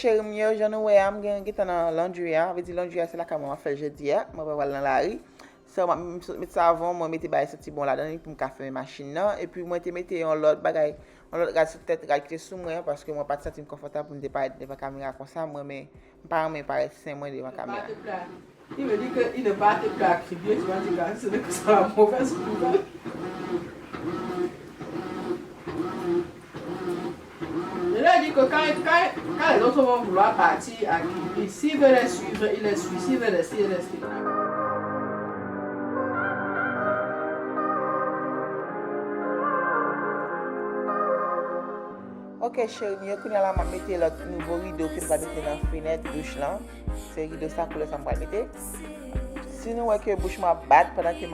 chéri mio, j'en ai am gen dans laundry a, veut dire laundry c'est la ka moi fait jeudi a, moi va dans la rue. So mettre savon, moi mettre bail sorti bon là-dedans pour me faire machine là et puis moi te mettre en l'autre bagay, en l'autre gars peut-être rajouter sous moi parce que moi pas de sentir confortable pour me déparler devant caméra comme ça moi mais pas me paraît sain moi devant caméra. Il me dit qu'il ne bat plus à crier, tu vas dire que c'est la mauvaise nouvelle. Je leur dis que quand les autres vont vouloir partir à crier, s'ils veulent les suivre, ils les suivent, s'ils veulent rester, ils restent. Ok chérie, je connais la mettre le nouveau rideau que va mettre dans la fenêtre douche là. C'est rideau ça couleur ça va mettre. Si nous voyons que bouche m'a battre pendant que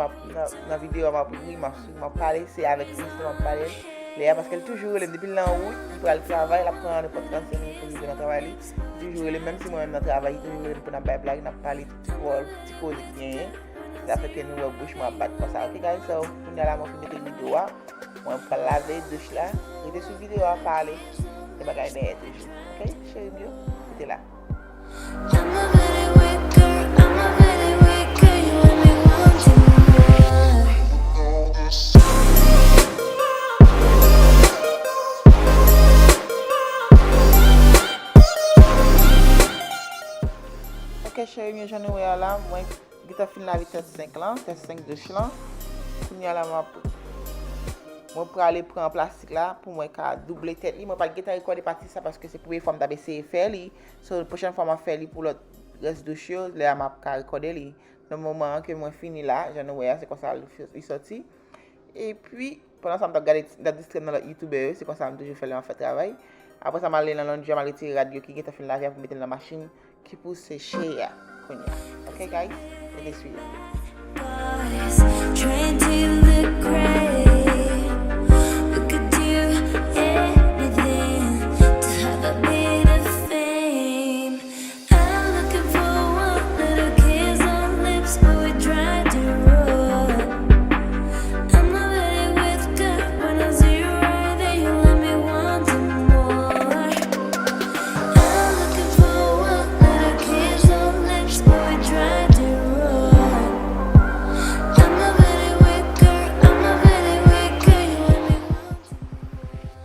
la vidéo m'a parlé, c'est avec lui que m'a parlé. Parce qu'elle toujours depuis l'an où il prend le travail, elle prend le podcast pour vivre dans le travail. Toujours même si moi-même dans le travail, toujours pour dans la blague, n'a parlé petit cause bien. Ça fait que nous bouche m'a battre comme ça. Ok guys, so on a la moi mettre vidéo. Moi pas laver douche là. Restez sur vidéo à parler. Et bagaille derrière toujours. Ok, chérie mieux, c'était là. Ok chérie, j'en ai là, moi j'ai fini la vitesse 5 là, vitesse 5 douche là. Puis là moi pour aller prendre plastique là pour moi qu'à doubler tête moi pas guetter recorder partie ça parce que c'est pour les femmes d'abc faire li. So la prochaine fois m'a faire li pour l'autre reste de choses là m'a recorder li. Le moment que moi fini là, j'en ai c'est comme ça il sorti. Et puis pendant ça m'a regarder la district dans YouTube, c'est comme ça m'a toujours fait en fait travail. Après ça m'a aller dans l'endroit m'a retirer radio qui était fini laver pour mettre dans la machine qui pour sécher là. OK guys, et suivez. Trying to look great. We could do anything to have a bit of fame. I'm looking for one little kiss on lips, but we try to roll. I'm not ready with good when I see you right there. You let me want some more. I'm looking for one little kiss on lips, but we try to roll.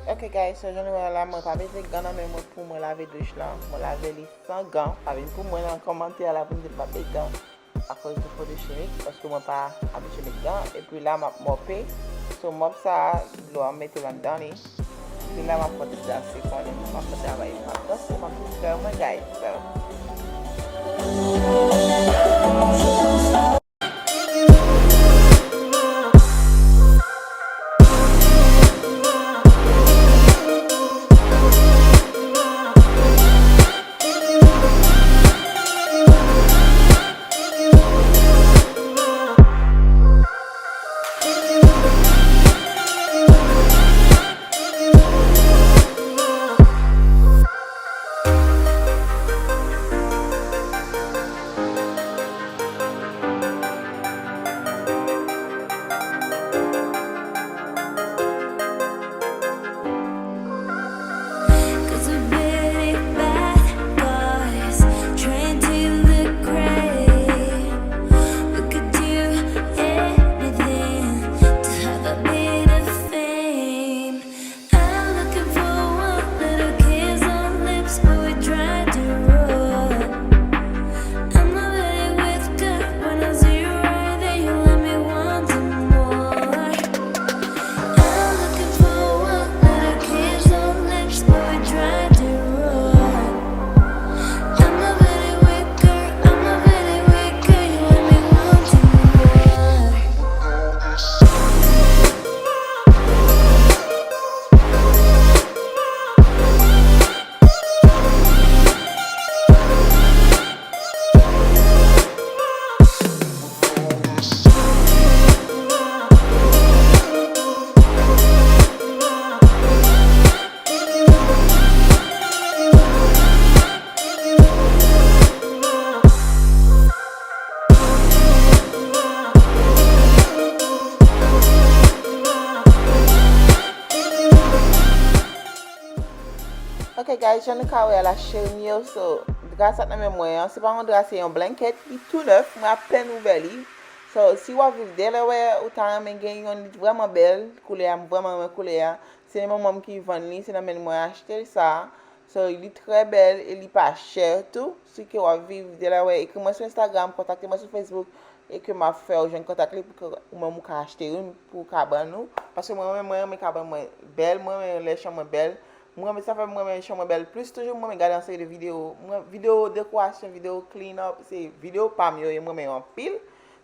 Ok guys, so j'en ai là, moi pas besoin de gants mais moi pour moi laver douche là, moi laver les sans gants, avec pour moi dans commentaire là pour me dire pas de gants à cause de produits chimiques parce que moi pas habitué de gants et puis là m'a mopé, so mop ça, l'eau mettre là-dedans et puis là m'a porté ça c'est quoi, m'a porté travailler là. Donc c'est ma petite faire moi guys. Ok guys, jan nou ka wè la chen yo, so dra sat nan men mwen, se pa an dra se yon blanket, li tout neuf, mwen ap pen ouve li. So, si wap viv Delaware, ou tan men gen yon lit vreman bel, koule ya, vreman koule ya. Se yon mom ki vend li, se nan men mwen achete sa. So, li tre bel, e li pa cher tout. Si ke wap viv Delaware, ekri mwen sur Instagram, kontakte mwen sur Facebook, e ke ma fè ou jen kontak li pou mwen mou ka achete yon pou kaban nou. Paske mwen kaban mwen bel, mwen le chan mwen bel. Mwen sa fè mwen chan mwen bel plus, toujou mwen gade an seri de video. Video dekorasyon, video clean up, se video pam yo, mwen anpil.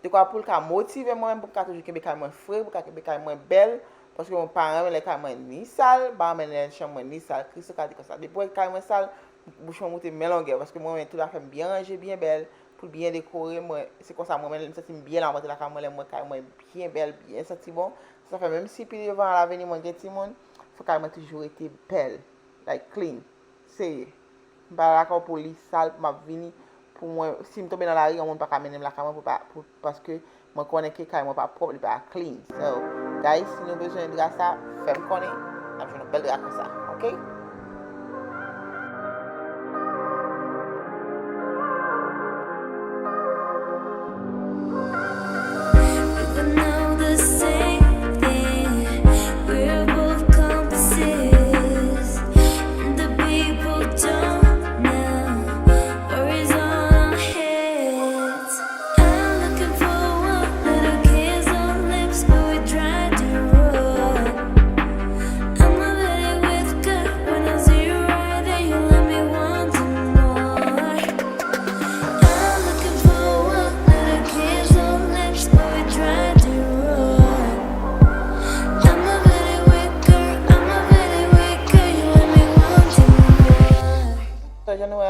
De kwa pou ka motive mwen pou ka toujou kebe kay mwen fre, pou ka kebe kay mwen bel. Paske mwen paran mwen le kay mwen ni sal, ba mwen le chan mwen ni sal, kristo ka di kon sa. Depo kay mwen sal, bouch mwen moute melonge, paske mwen tout la fèm bien ranger, bien bel, pou bien dekore mwen. Se kon sa mwen senti bien la mwen la kay mwen kay mwen bien bel, bien senti bon. Sa fè mèm si pi devan la veni mwen gen timoun, fò kay mwen toujou ete bel, like clean. Seye. Ba la ka pou li sal, pou mwen vini. Pour moi, si je tombe dans la rue, on ne peut pas mener la caméra parce que je connais que quand même pas propre, il pas clean. So, guys, si nous avons besoin de ça, faites-moi connaître, on a une belle drap comme ça, ok?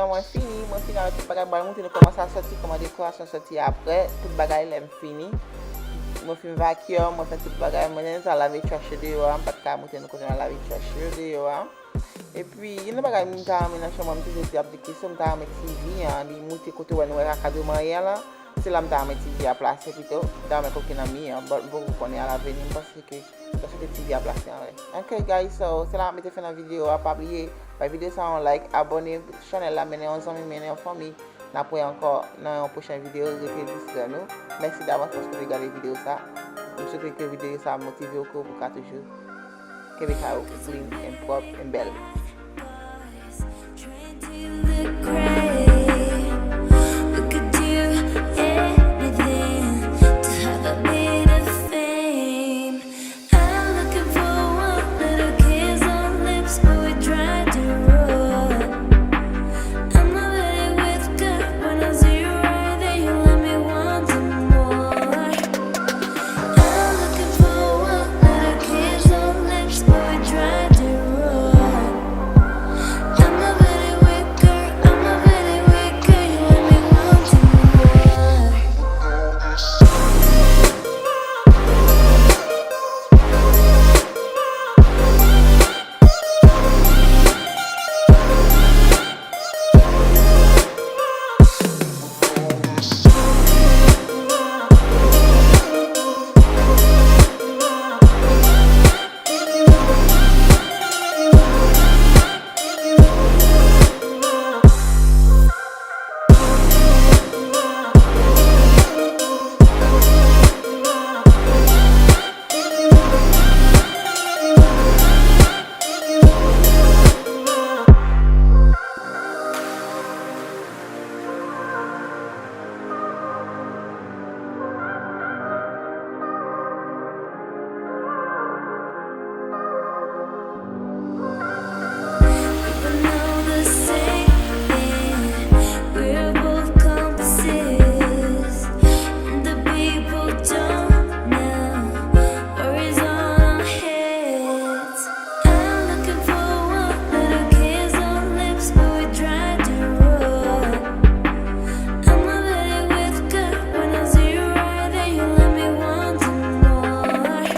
Mwen fini avec tout bagay ba mwen te commencer à sortir comme décoration sorti après tout bagay l'aime fini. Mwen fin vacuum, mwen fait tout bagay, mwen ça laver trash de yo, pas de ka monter nous côté laver trash de yo. Et puis il y a bagay mwen ta amener chambre mwen te dire application mwen ta mettre TV li monter côté ouais nous encadrement là. C'est là mwen ta mettre TV à placer plutôt dans mes coquines amis, bon vous connaissez à l'avenir parce que c'est TV à placer en vrai. OK guys, so c'est là mwen te fait la vidéo à pabliye. La vidéo ça on like, abonnez channel la mener ensemble mener en famille. Après encore dans une prochaine vidéo restez nous. Merci d'avance parce que vous regardez vidéo ça. Je souhaite que la vidéo ça motive au pour qu'à toujours que vous clean and propre and belle.